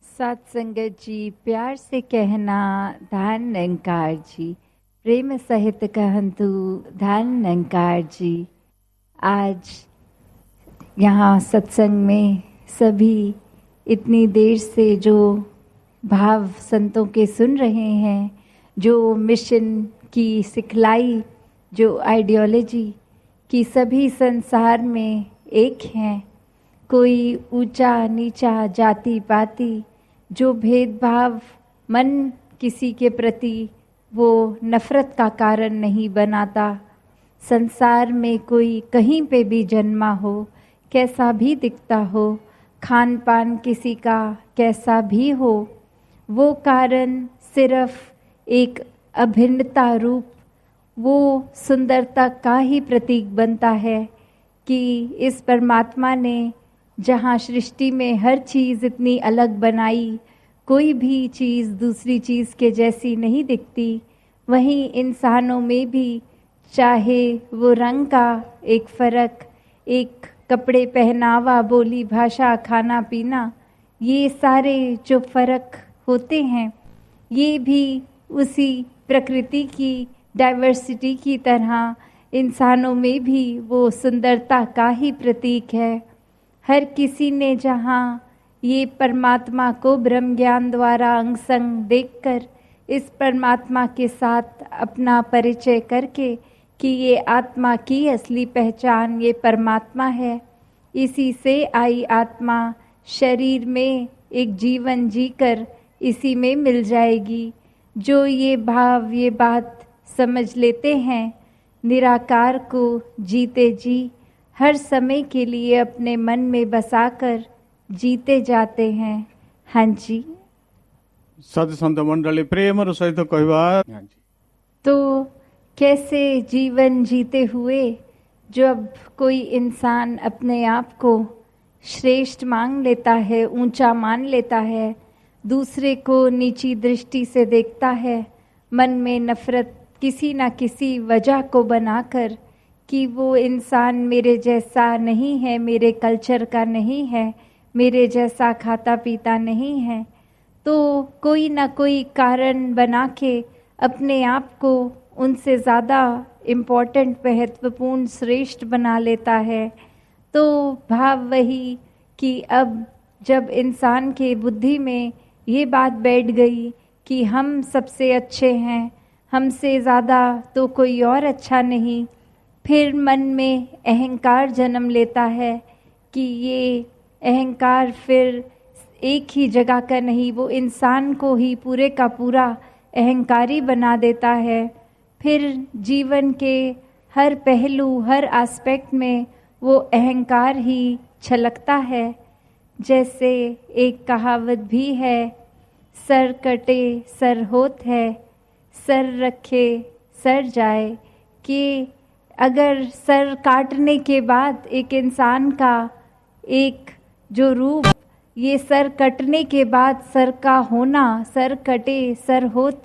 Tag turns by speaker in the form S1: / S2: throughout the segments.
S1: सात संगत जी, प्यार से कहना धान निरंकार जी, प्रेम सहित कहंतु धान निरंकार जी। आज यहाँ सत्संग में सभी इतनी देर से जो भाव संतों के सुन रहे हैं, जो मिशन की सिखलाई, जो आइडियोलॉजी की सभी संसार में एक हैं। कोई ऊंचा नीचा जाति पाति जो भेदभाव मन किसी के प्रति वो नफरत का कारण नहीं बनाता। संसार में कोई कहीं पे भी जन्मा हो, कैसा भी दिखता हो, खान पान किसी का कैसा भी हो, वो कारण सिर्फ एक अभिन्नता रूप वो सुंदरता का ही प्रतीक बनता है कि इस परमात्मा ने जहाँ सृष्टि में हर चीज़ इतनी अलग बनाई, कोई भी चीज़ दूसरी चीज़ के जैसी नहीं दिखती, वहीं इंसानों में भी चाहे वो रंग का एक फ़र्क, एक कपड़े पहनावा, बोली भाषा, खाना पीना, ये सारे जो फ़र्क होते हैं, ये भी उसी प्रकृति की डाइवर्सिटी की तरह इंसानों में भी वो सुंदरता का ही प्रतीक है। हर किसी ने जहाँ ये परमात्मा को ब्रह्म ज्ञान द्वारा अंग संग देखकर इस परमात्मा के साथ अपना परिचय करके कि ये आत्मा की असली पहचान ये परमात्मा है, इसी से आई आत्मा शरीर में एक जीवन जीकर इसी में मिल जाएगी। जो ये भाव ये बात समझ लेते हैं, निराकार को जीते जी हर समय के लिए अपने मन में बसाकर जीते जाते हैं। हाँ जी,
S2: साधु संत मंडली प्रेम सहित कहवा।
S1: तो कैसे जीवन जीते हुए जब कोई इंसान अपने आप को श्रेष्ठ मान लेता है, ऊंचा मान लेता है, दूसरे को नीची दृष्टि से देखता है, मन में नफरत किसी न किसी वजह को बनाकर कि वो इंसान मेरे जैसा नहीं है, मेरे कल्चर का नहीं है, मेरे जैसा खाता पीता नहीं है, तो कोई ना कोई कारण बना के अपने आप को उनसे ज़्यादा इम्पोर्टेंट, महत्वपूर्ण, श्रेष्ठ बना लेता है। तो भाव वही कि अब जब इंसान के बुद्धि में ये बात बैठ गई कि हम सबसे अच्छे हैं, हमसे ज़्यादा तो कोई और अच्छा नहीं, फिर मन में अहंकार जन्म लेता है कि ये अहंकार फिर एक ही जगह का नहीं, वो इंसान को ही पूरे का पूरा अहंकारी बना देता है। फिर जीवन के हर पहलू, हर एस्पेक्ट में वो अहंकार ही छलकता है। जैसे एक कहावत भी है, सर कटे सर होत है, सर रखे सर जाए, कि अगर सर काटने के बाद एक इंसान का एक जो रूप, ये सर कटने के बाद सर का होना, सर कटे सर होत,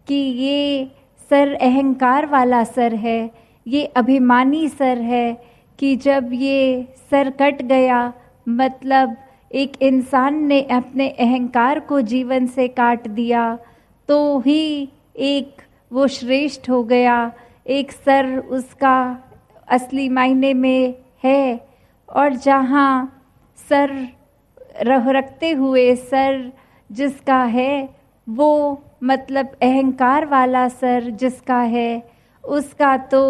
S1: कि ये सर अहंकार वाला सर है, ये अभिमानी सर है, कि जब ये सर कट गया मतलब एक इंसान ने अपने अहंकार को जीवन से काट दिया, तो ही एक वो श्रेष्ठ हो गया, एक सर उसका असली मायने में है। और जहाँ सर रखते हुए सर जिसका है, वो मतलब अहंकार वाला सर जिसका है, उसका तो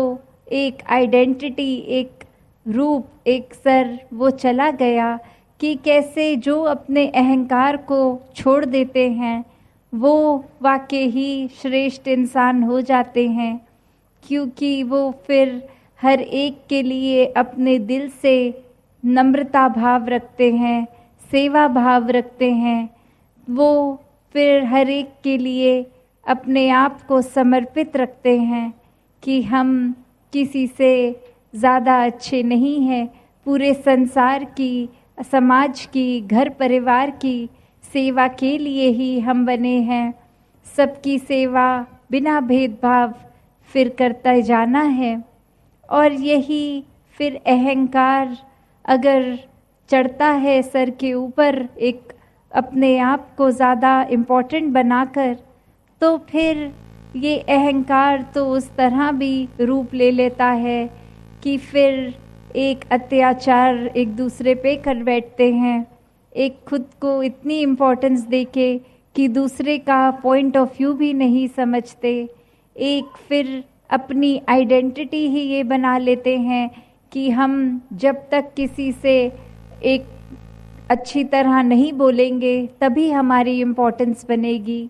S1: एक आइडेंटिटी, एक रूप, एक सर वो चला गया। कि कैसे जो अपने अहंकार को छोड़ देते हैं वो वाकई ही श्रेष्ठ इंसान हो जाते हैं, क्योंकि वो फिर हर एक के लिए अपने दिल से नम्रता भाव रखते हैं, सेवा भाव रखते हैं। वो फिर हर एक के लिए अपने आप को समर्पित रखते हैं कि हम किसी से ज़्यादा अच्छे नहीं हैं। पूरे संसार की, समाज की, घर परिवार की सेवा के लिए ही हम बने हैं। सबकी सेवा बिना भेदभाव फिर करता जाना है। और यही फिर अहंकार अगर चढ़ता है सर के ऊपर एक अपने आप को ज़्यादा इम्पोर्टेंट बनाकर, तो फिर ये अहंकार तो उस तरह भी रूप ले लेता है कि फिर एक अत्याचार एक दूसरे पे कर बैठते हैं, एक खुद को इतनी इम्पोर्टेंस देके कि दूसरे का पॉइंट ऑफ व्यू भी नहीं समझते, एक फिर अपनी आइडेंटिटी ही ये बना लेते हैं कि हम जब तक किसी से एक अच्छी तरह नहीं बोलेंगे तभी हमारी इम्पोर्टेंस बनेगी।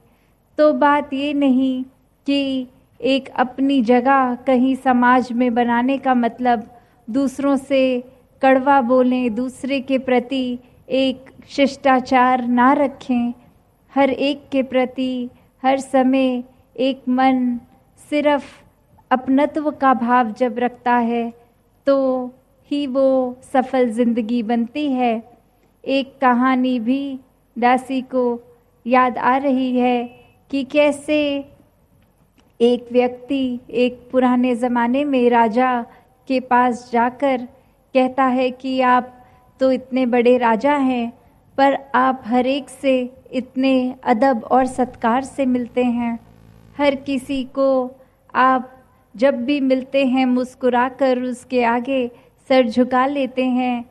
S1: तो बात ये नहीं कि एक अपनी जगह कहीं समाज में बनाने का मतलब दूसरों से कड़वा बोलें, दूसरे के प्रति एक शिष्टाचार ना रखें, हर एक के प्रति हर समय एक मन सिर्फ अपनत्व का भाव जब रखता है तो ही वो सफल ज़िंदगी बनती है। एक कहानी भी दासी को याद आ रही है कि कैसे एक व्यक्ति एक पुराने ज़माने में राजा के पास जाकर कहता है कि आप तो इतने बड़े राजा हैं, पर आप हर एक से इतने अदब और सत्कार से मिलते हैं, हर किसी को आप जब भी मिलते हैं मुस्कुराकर उसके आगे सर झुका लेते हैं,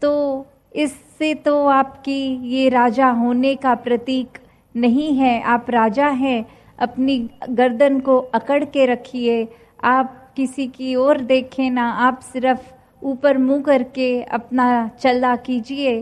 S1: तो इससे तो आपकी ये राजा होने का प्रतीक नहीं है। आप राजा हैं, अपनी गर्दन को अकड़ के रखिए, आप किसी की ओर देखें ना, आप सिर्फ ऊपर मुंह करके अपना चला कीजिए,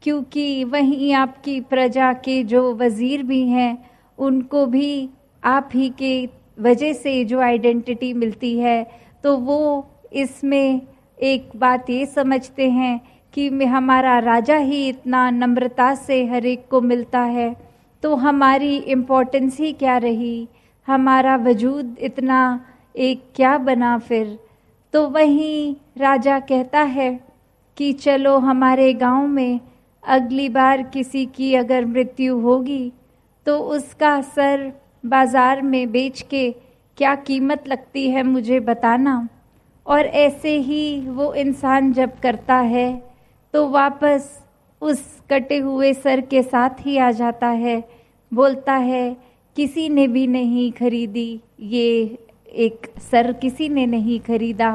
S1: क्योंकि वहीं आपकी प्रजा के जो वज़ीर भी हैं उनको भी आप ही के वजह से जो आइडेंटिटी मिलती है, तो वो इसमें एक बात ये समझते हैं कि हमारा राजा ही इतना नम्रता से हर एक को मिलता है, तो हमारी इम्पोर्टेंस ही क्या रही, हमारा वजूद इतना एक क्या बना फिर। तो वहीं राजा कहता है कि चलो हमारे गांव में अगली बार किसी की अगर मृत्यु होगी तो उसका सर बाज़ार में बेच के क्या कीमत लगती है मुझे बताना। और ऐसे ही वो इंसान जब करता है तो वापस उस कटे हुए सर के साथ ही आ जाता है, बोलता है किसी ने भी नहीं खरीदी, ये एक सर किसी ने नहीं खरीदा।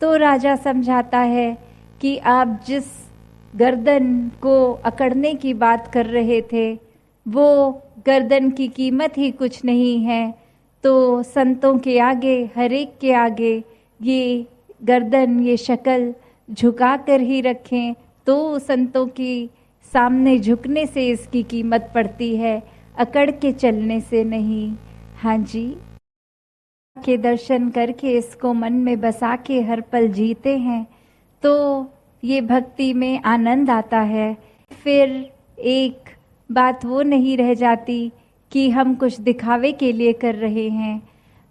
S1: तो राजा समझाता है कि आप जिस गर्दन को अकड़ने की बात कर रहे थे वो गर्दन की कीमत ही कुछ नहीं है, तो संतों के आगे हर एक के आगे ये गर्दन ये शक्ल झुका कर ही रखें, तो संतों की सामने झुकने से इसकी कीमत पड़ती है, अकड़ के चलने से नहीं। हाँ जी, के दर्शन करके इसको मन में बसा के हर पल जीते हैं तो ये भक्ति में आनंद आता है। फिर एक बात वो नहीं रह जाती कि हम कुछ दिखावे के लिए कर रहे हैं,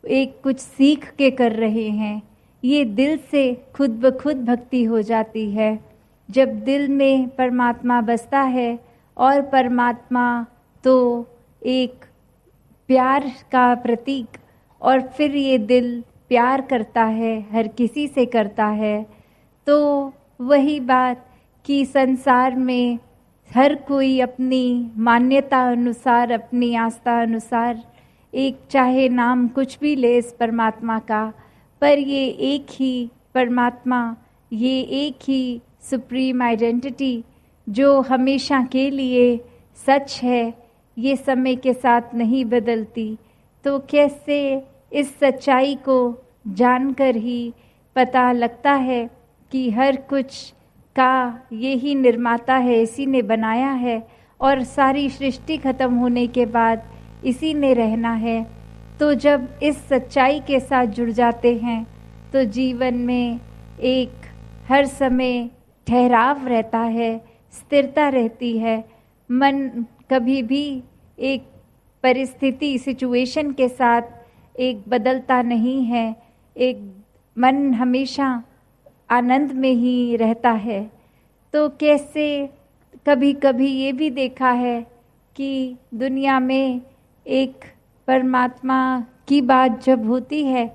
S1: एक कुछ सीख के कर रहे हैं, ये दिल से खुद ब खुद भक्ति हो जाती है। जब दिल में परमात्मा बसता है, और परमात्मा तो एक प्यार का प्रतीक, और फिर ये दिल प्यार करता है, हर किसी से करता है, तो वही बात कि संसार में हर कोई अपनी मान्यता अनुसार अपनी आस्था अनुसार एक चाहे नाम कुछ भी ले इस परमात्मा का, पर ये एक ही परमात्मा, ये एक ही सुप्रीम आइडेंटिटी जो हमेशा के लिए सच है, ये समय के साथ नहीं बदलती। तो कैसे इस सच्चाई को जानकर ही पता लगता है कि हर कुछ का यही निर्माता है, इसी ने बनाया है, और सारी सृष्टि खत्म होने के बाद इसी ने रहना है। तो जब इस सच्चाई के साथ जुड़ जाते हैं तो जीवन में एक हर समय ठहराव रहता है, स्थिरता रहती है, मन कभी भी एक परिस्थिति सिचुएशन के साथ एक बदलता नहीं है, एक मन हमेशा आनंद में ही रहता है। तो कैसे कभी कभी ये भी देखा है कि दुनिया में एक परमात्मा की बात जब होती है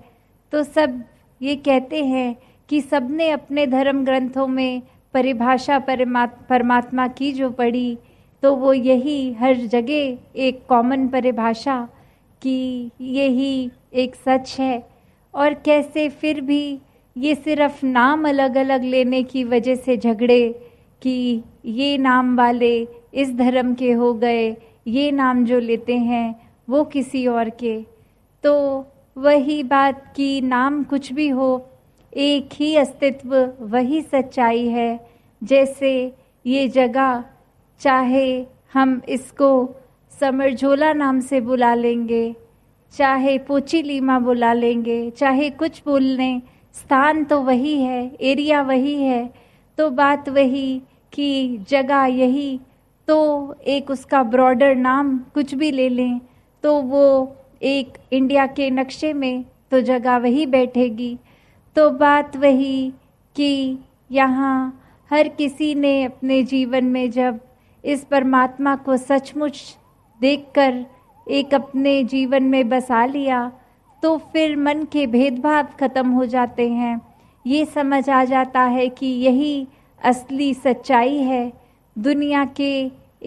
S1: तो सब ये कहते हैं कि सबने अपने धर्म ग्रंथों में परिभाषा परमात्मा की जो पढ़ी, तो वो यही हर जगह एक कॉमन परिभाषा कि यही एक सच है। और कैसे फिर भी ये सिर्फ नाम अलग अलग लेने की वजह से झगड़े कि ये नाम वाले इस धर्म के हो गए, ये नाम जो लेते हैं वो किसी और के। तो वही बात कि नाम कुछ भी हो, एक ही अस्तित्व, वही सच्चाई है। जैसे ये जगह, चाहे हम इसको समरझोला नाम से बुला लेंगे, चाहे पोचीलीमा बुला लेंगे, चाहे कुछ बोल लें, स्थान तो वही है, एरिया वही है। तो बात वही कि जगह यही, तो एक उसका ब्रॉडर नाम कुछ भी ले लें तो वो एक इंडिया के नक्शे में तो जगह वही बैठेगी। तो बात वही कि यहाँ हर किसी ने अपने जीवन में जब इस परमात्मा को सचमुच देखकर एक अपने जीवन में बसा लिया, तो फिर मन के भेदभाव खत्म हो जाते हैं। ये समझ आ जाता है कि यही असली सच्चाई है। दुनिया के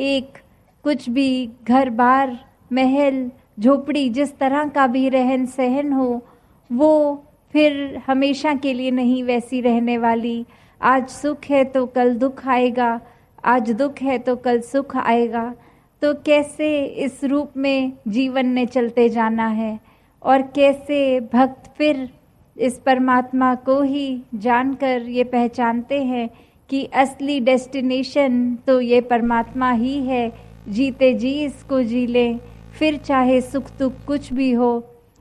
S1: एक कुछ भी घर बार, महल, झोपड़ी, जिस तरह का भी रहन सहन हो, वो फिर हमेशा के लिए नहीं वैसी रहने वाली। आज सुख है तो कल दुख आएगा, आज दुख है तो कल सुख आएगा। तो कैसे इस रूप में जीवन ने चलते जाना है, और कैसे भक्त फिर इस परमात्मा को ही जानकर ये पहचानते हैं कि असली डेस्टिनेशन तो ये परमात्मा ही है। जीते जी इसको जी लें, फिर चाहे सुख दुख कुछ भी हो,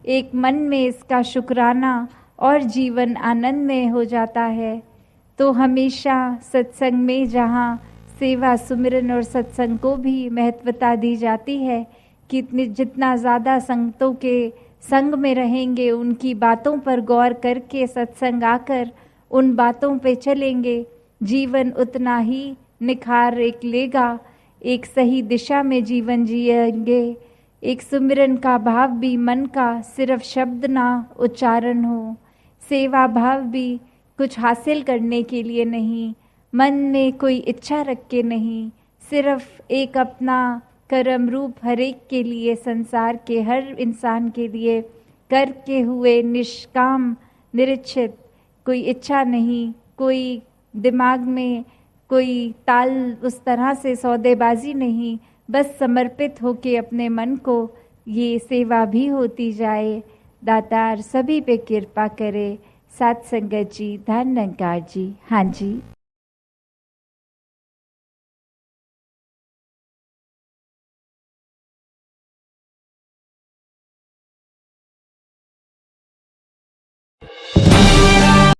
S1: एक मन में इसका शुक्राना और जीवन आनंद में हो जाता है। तो हमेशा सत्संग में जहाँ सेवा, सुमिरन और सत्संग को भी महत्वता दी जाती है कि जितना ज़्यादा संगतों के संग में रहेंगे, उनकी बातों पर गौर करके सत्संग आकर उन बातों पे चलेंगे, जीवन उतना ही निखार एक लेगा, एक सही दिशा में जीवन जिएंगे। एक सुमिरन का भाव भी मन का सिर्फ शब्द ना उच्चारण हो, सेवा भाव भी कुछ हासिल करने के लिए नहीं, मन में कोई इच्छा रख के नहीं, सिर्फ एक अपना कर्म रूप हर एक के लिए, संसार के हर इंसान के लिए करके हुए निष्काम निरीक्षित, कोई इच्छा नहीं, कोई दिमाग में कोई ताल उस तरह से सौदेबाजी नहीं, बस समर्पित होके अपने मन को ये सेवा भी होती जाए। दातार सभी पे कृपा करे। साथ संगत जी, धन निरंकार जी। हाँ जी।